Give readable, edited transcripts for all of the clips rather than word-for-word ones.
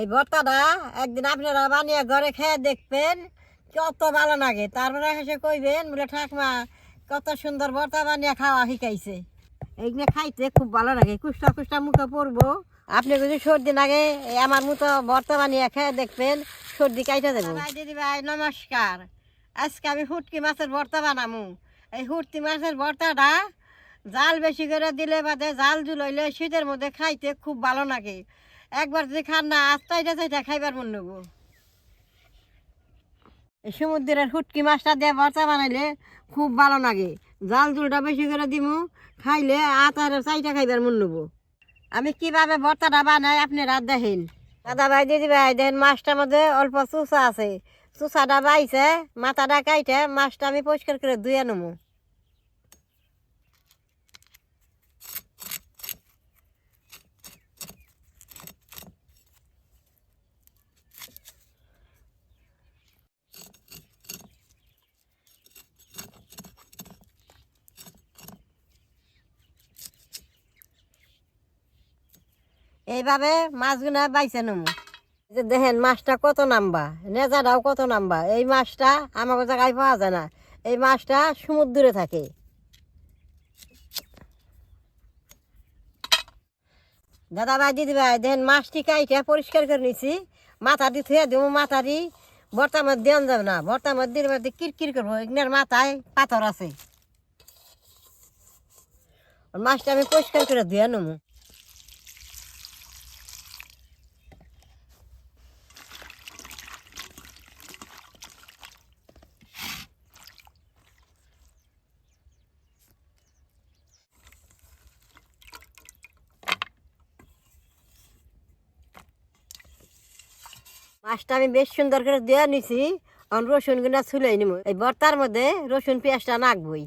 এই ভর্তাটা একদিন আপনারা বানিয়ে ঘরে খেয়ে দেখবেন, কত ভালো লাগে। তারপরে হেসে কইবেন বলে ঠাকমা কত সুন্দর ভর্তা বানিয়ে খাওয়া শিখাইছে। এইগুলো খাইতে খুব ভালো লাগে, কুষ্টা কুষ্টা মুখে পড়বো। আপনি যদি সর্দি লাগে আমার মতো ভর্তা বানিয়ে খেয়ে দেখবেন, সর্দি কাইটা দেবো। দিদি ভাই নমস্কার। আজকে আমি হুটকি মাছের ভর্তা বানামু। এই হুটকি মাছের ভর্তাটা জাল বেশি করে দিলে বাদে জাল জুল হইলে শীতের মধ্যে খাইতে খুব ভালো লাগে। একবার যদি খান না আস্তাইটা চাইটা খাইবার মন নেব। এই সমুদ্রের হুটকি মাছটা দিয়ে ভর্তা বানাইলে খুব ভালো লাগে। জাল জুলটা বেশি করে দিমু, খাইলে আতার চাইটা খাইবার মন নেব। আমি কিভাবে ভর্তাটা বানাই আপনারা দেখেন। দাদা ভাই দিদি ভাই দেখেন, মাছটার মধ্যে অল্প চুষা আছে। চুষাটা বাইছে, মাথাটা কাইটে মাছটা আমি পরিষ্কার করে ধুয়ে নেবো। এইভাবে মাছগুলা বাইছে নেবো। যে দেখেন মাছটা কত নাম্বা, নেজাটাও কত নাম্বা। এই মাছটা আমার জায়গায় পাওয়া যায় না, এই মাছটা সমুদ্রে থাকে। দাদা ভাই দিদি ভাই দেখেন, মাছটি কাইটে পরিষ্কার করে নিছি। মাথা দিয়ে থুয়ে দেবো, মাথা দি ভর্তার মধ্যে দেওয়া যাবে না। ভর্তার মধ্যে কিরকির করবো, এগুলোর মাথায় পাথর আছে। মাছটা আমি পরিষ্কার করে ধুয়ে নেবো। মাছটা আমি বেশ সুন্দর করে দেওয়া নিছি। রসুন গুনা ছুলে নিব। এই ভর্তার মধ্যে রসুন পেঁয়াজটা নাকবই।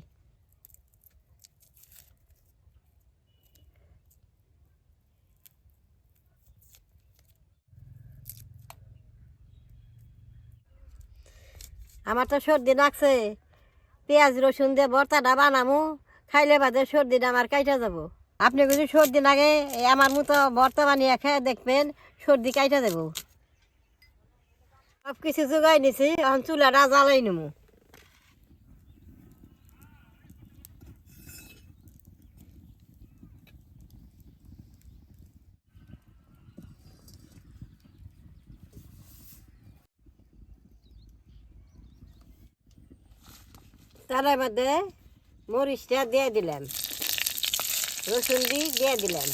আমার তো সর্দি লাগছে, পেঁয়াজ রসুন দিয়ে ভর্তাটা বানামু, খাইলে বাদে সর্দিটা আমার কাইটা যাব। আপনি যদি সর্দি লাগে আমার মতো ভর্তা বানিয়ে খেয়ে দেখবেন, সর্দি কাইটা দেব। সব কিছু জোগাই নিছি, এখন চুলাটা জ্বালাই নেবো। তার মধ্যে মরিচটা দিয়ে দিলাম, রসুন দিয়ে দিলাম।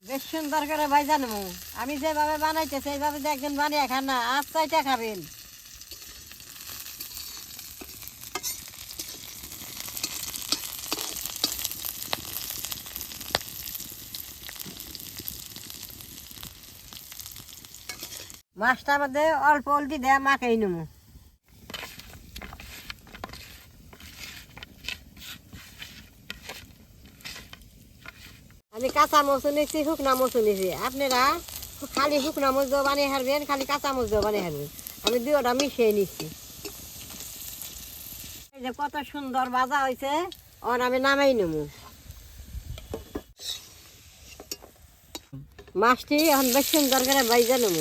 বেশ সুন্দর করে ভাইজা নেবো। আমি যেভাবে বানাইতেছি এইভাবে একজন বানিয়ে খান না, আস্তাইটা খাবেন। মাছটার মধ্যে অল্প হলদি দেয়া মাখাই নেবো। আমি কাঁচা মরিচ নিচ্ছি, শুকনা মরিচ নিচ্ছি। আপনারা খালি শুকনা মরিচ বানিয়ে হারবেন, খালি কাঁচা মরিচ বানিয়ে হারবেন। আমি দুটা মিশিয়ে নিচ্ছি। এই যে কত সুন্দর ভাজা হয়েছে, আর আমি নামাই নেব। মাছটি এখন বেশ সুন্দর করে ভাজা নেব।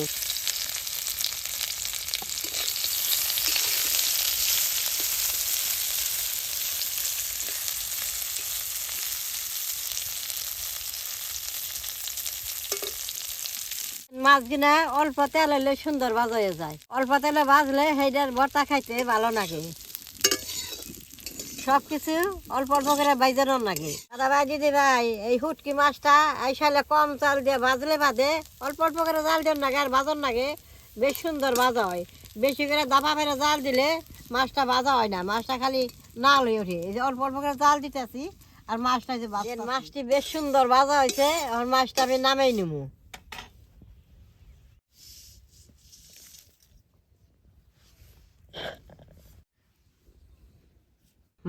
মাছগুলা অল্প তেল হইলে সুন্দর ভাজা হয়ে যায়। অল্প তেলে ভাজলে সেইটার ভর্তা খাইতে ভালো লাগে। সব কিছু অল্প অল্প করে ভাইজানো লাগে। দাদা ভাই দিদি ভাই, এই হুটকি মাছটা এই সালে কম চাল দিয়ে ভাজলে বাদে অল্প অল্প করে জাল দেন লাগে আর ভাজন লাগে, বেশ সুন্দর ভাজা হয়। বেশি করে দাপা ফেরে জাল দিলে মাছটা ভাজা হয় না, মাছটা খালি নাল হয়ে ওঠে। এই যে অল্প অল্প করে জাল দিতেছি আর মাছটা যে মাছটি বেশ সুন্দর ভাজা হয়েছে। আর মাছটা আমি নামাই নেবো।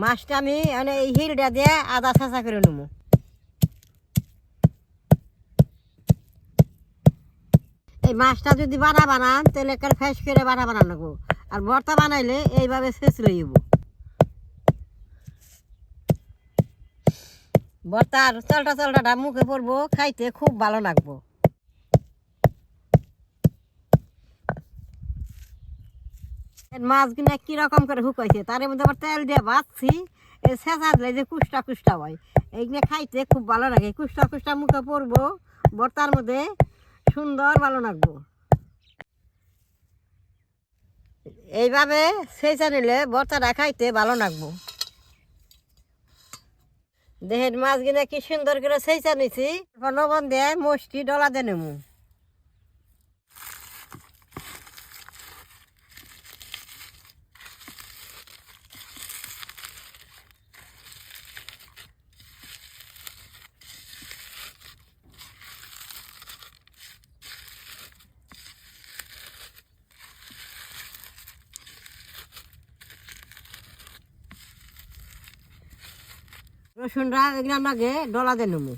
মাছটা আমি মানে এই হিলটা দিয়ে আদা চেঁচা করে নেবো। এই মাছটা যদি বানা বানান তাহলে একটা ফ্রেশ করে বানানো লাগবো, আর ভর্তা বানাইলে এইভাবে শেষ লইব। ভর্তার চালটাটা মুখে পড়বো, খাইতে খুব ভালো লাগবো। মাছগুলো কিরকম করে শুকাইছে, তার মধ্যে আবার তেল দিয়ে ভাজছি। এই শেষা দিলে যে কুষ্টা হয়, এইগুলো খাইতে খুব ভালো লাগে। কুষ্টা মুখে পড়বো, ভর্তার মধ্যে সুন্দর ভালো লাগবো। এইভাবে সেচা নিলে ভর্তাটা খাইতে ভালো লাগবো। দেহের মাছগুলো কি সুন্দর করে সেচা নিছি। লবণ দিয়ে মশটি ডলা দিয়ে নেবো। রসুনটা এগুলো আগে ডলা দিয়ে নেবো।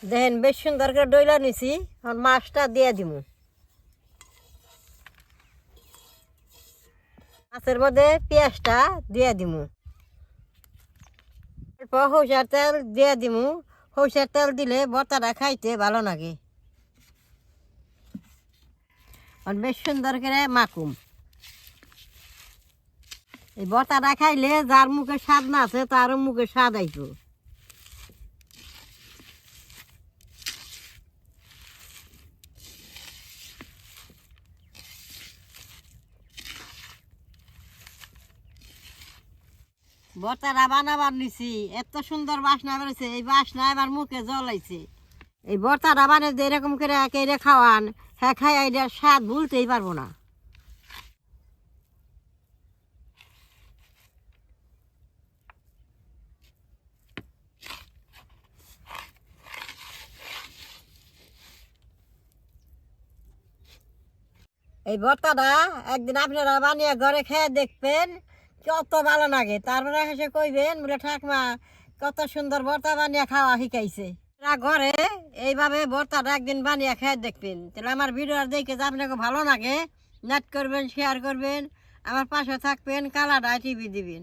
দেখেন বেশ সুন্দর করে ডইলা নিছি, আর মাছটা দিয়ে দিব। মাছের মধ্যে পেঁয়াজটা দিয়ে দিব, অল্প সরষের তেল দিয়ে দিব। সরষের তেল দিলে ভর্তাটা খাইতে ভালো লাগে। আর বেশ সুন্দর করে মাখুম। এই ভর্তাটা খাইলে যার মুখে স্বাদ না আছে তারও মুখে স্বাদ আইব। ভর্তাটা বানাবার নিছি, এত সুন্দর বাসনা বেরোছে। এই বাসনা আমার মুখে জল আইছে। এই ভর্তাটা বানিয়ে যে এরকম করে একে খাওয়ান, হ্যাঁ খাই এটার স্বাদ ভুলতেই পারবো না। এই ভর্তাটা একদিন আপনারা বানিয়ে ঘরে খেয়ে দেখবেন, কত ভালো লাগে। তারপরে হেসে কইবেন বলে ঠাকমা কত সুন্দর ভর্তা বানিয়ে খাওয়া শিখাইছে। ঘরে এইভাবে ভর্তাটা একদিন বানিয়ে খেয়ে দেখবেন। তাহলে আমার ভিডিও দেখে যে আপনাকে ভালো লাগে, নেট করবেন, শেয়ার করবেন, আমার পাশে থাকবেন, কালাডা টিভি দিবেন।